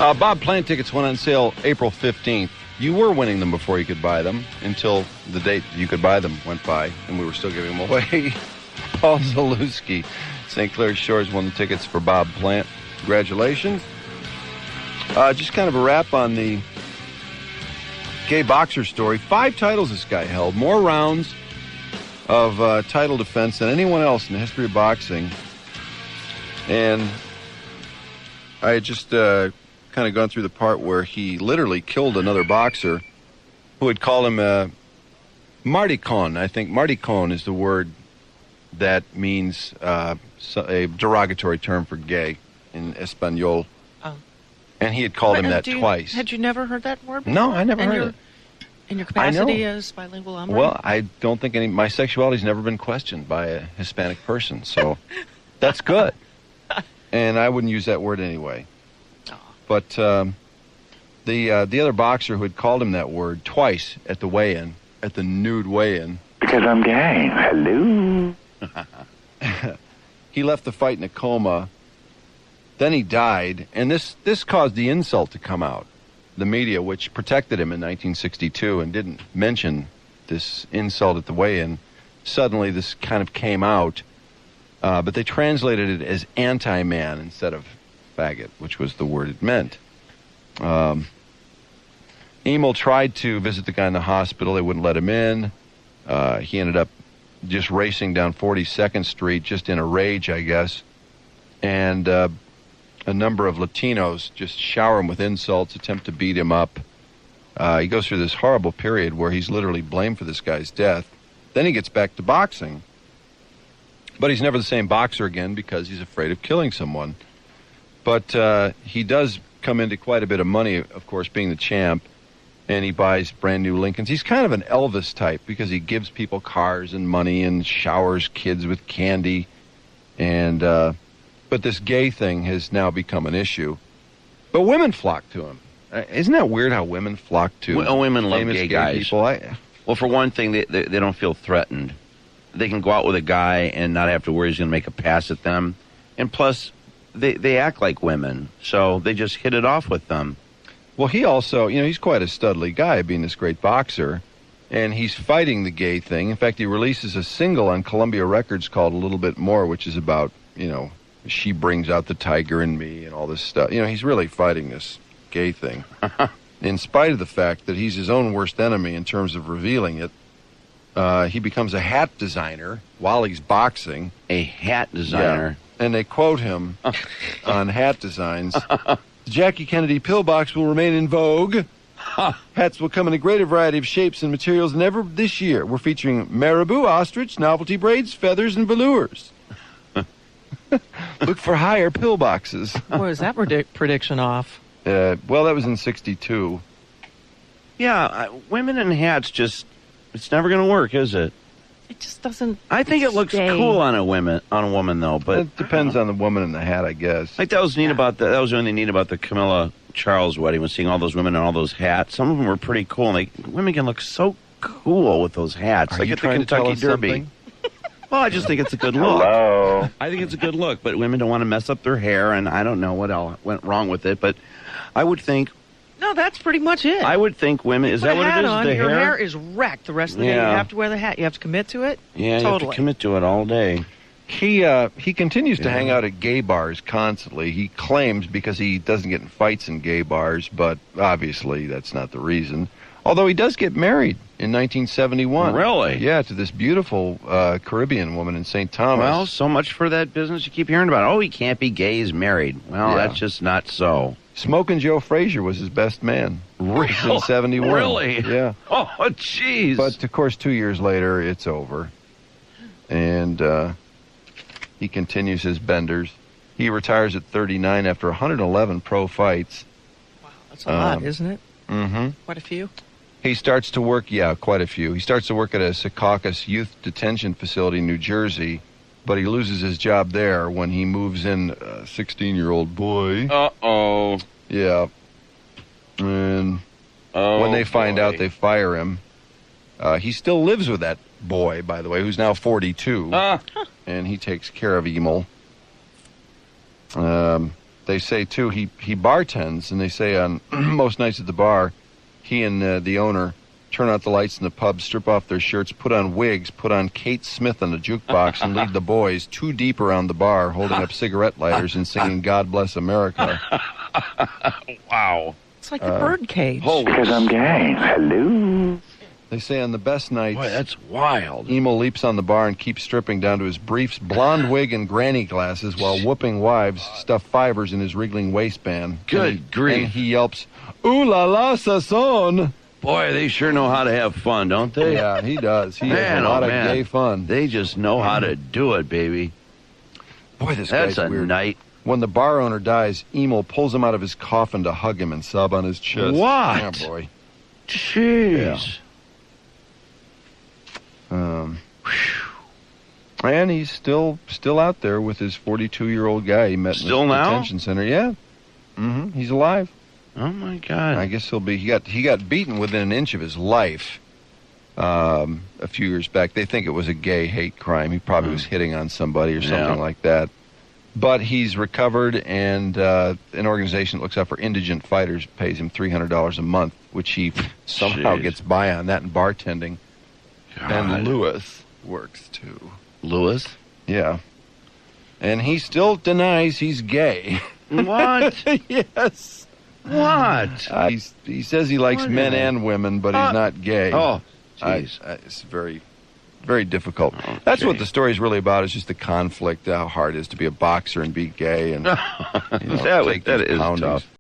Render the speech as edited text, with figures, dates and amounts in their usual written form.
Bob Plant tickets went on sale April 15th. You were winning them before you could buy them until the date you could buy them went by, and we were still giving them away. Paul Zalewski, St. Clair Shores, won the tickets for Bob Plant. Congratulations. Just kind of a wrap on the gay boxer story. 5 titles this guy held, more rounds of title defense than anyone else in the history of boxing. And I had just kind of gone through the part where he literally killed another boxer who had called him maricon. I think maricon is the word that means a derogatory term for gay in Espanol. Oh. And he had called him that twice. Had you never heard that word before? No, I never heard it. In your capacity as bilingual hombre? Well, I don't think my sexuality's never been questioned by a Hispanic person, so that's good. And I wouldn't use that word anyway. But the other boxer who had called him that word twice at the weigh-in, at the nude weigh-in. Because I'm gay. Hello. He left the fight in a coma. Then he died, and this caused the insult to come out. The media, which protected him in 1962 and didn't mention this insult at the weigh-in, suddenly this kind of came out. But they translated it as anti-man instead of faggot, which was the word it meant. Emile tried to visit the guy in the hospital. They wouldn't let him in. He ended up just racing down 42nd Street, just in a rage, I guess. And a number of Latinos just shower him with insults, attempt to beat him up. He goes through this horrible period where he's literally blamed for this guy's death. Then he gets back to boxing. But he's never the same boxer again because he's afraid of killing someone. But he does come into quite a bit of money, of course, being the champ, and he buys brand new Lincolns. He's kind of an Elvis type because he gives people cars and money and showers kids with candy. And but this gay thing has now become an issue. But women flock to him. Isn't that weird how women flock to women love famous gay guys. people? Well, for one thing, they don't feel threatened. They can go out with a guy and not have to worry he's going to make a pass at them. And plus, they act like women, so they just hit it off with them. Well, he also, he's quite a studly guy, being this great boxer, and he's fighting the gay thing. In fact, he releases a single on Columbia Records called A Little Bit More, which is about, she brings out the tiger in me and all this stuff. He's really fighting this gay thing. In spite of the fact that he's his own worst enemy in terms of revealing it, he becomes a hat designer while he's boxing. A hat designer? Yeah. And they quote him on hat designs. The Jackie Kennedy pillbox will remain in vogue. Hats will come in a greater variety of shapes and materials than ever this year. We're featuring marabou, ostrich, novelty braids, feathers, and velours. Look for higher pillboxes. Where is that prediction off? Well, that was in 62. Yeah, women in hats it's never going to work, is it? It just doesn't. I think it looks cool on a woman though, but it depends on the woman in the hat, I guess. Like that was neat about that was really neat about the Camilla Charles wedding, was seeing all those women in all those hats. Some of them were pretty cool. And women can look so cool with those hats. Are you trying to tell us Derby? Well, I just think it's a good look. Hello. I think it's a good look, but women don't want to mess up their hair, and I don't know what all went wrong with it, but I would think. No, that's pretty much it. I would think women. Is that what it is? On, your hair is wrecked the rest of the day. You have to wear the hat. You have to commit to it. Yeah, totally. You have to commit to it all day. He continues to hang out at gay bars constantly. He claims because he doesn't get in fights in gay bars, but obviously that's not the reason. Although he does get married in 1971. Really? Yeah, to this beautiful Caribbean woman in St. Thomas. Well, so much for that business you keep hearing about. Oh, he can't be gay, he's married. Well, that's just not so. Smokin' Joe Frazier was his best man. Really? In 71. Really? Yeah. Oh, jeez. But, of course, 2 years later, it's over. And he continues his benders. He retires at 39 after 111 pro fights. Wow, that's a lot, isn't it? Mm-hmm. Quite a few. He starts to work, quite a few. He starts to work at a Secaucus youth detention facility in New Jersey, but he loses his job there when he moves in a 16-year-old boy. Uh-oh. Yeah. And when they find out, they fire him. He still lives with that boy, by the way, who's now 42. And he takes care of Emile. they say, too, he bartends, and they say on most nights at the bar, he and the owner turn out the lights in the pub, strip off their shirts, put on wigs, put on Kate Smith on the jukebox, and lead the boys too deep around the bar, holding up cigarette lighters and singing God Bless America. Wow. It's like the birdcage. Because I'm gay. Hello. They say on the best nights, Boy, that's wild. Emil leaps on the bar and keeps stripping down to his briefs, blonde wig, and granny glasses while whooping wives stuff fivers in his wriggling waistband. Good grief. And he yelps, "Ooh la la, Sasson!" Boy, they sure know how to have fun, don't they? Yeah, he does. He has Man, a lot oh, of man. gay fun. They just know how to do it, baby. Boy, this That's guy's a weird. night. When the bar owner dies, Emil pulls him out of his coffin to hug him and sob on his chest. What? Yeah, boy. Jeez. And he's still out there with his 42-year-old guy he met Still in the now? detention center. Yeah. He's alive. Oh my God. I guess he'll be. He got beaten within an inch of his life a few years back. They think it was a gay hate crime. He probably was hitting on somebody or something like that. But he's recovered, and an organization that looks out for indigent fighters pays him $300 a month, which he somehow Jeez. gets by on that and bartending. God. And Lewis works too. Lewis? Yeah. And he still denies he's gay. What? Yes. What? He says he likes What men is it? and women, but he's not gay. Oh, jeez. It's very, very difficult. That's what the story's really about, is just the conflict, how hard it is to be a boxer and be gay. And, that take that these is poundings. tough.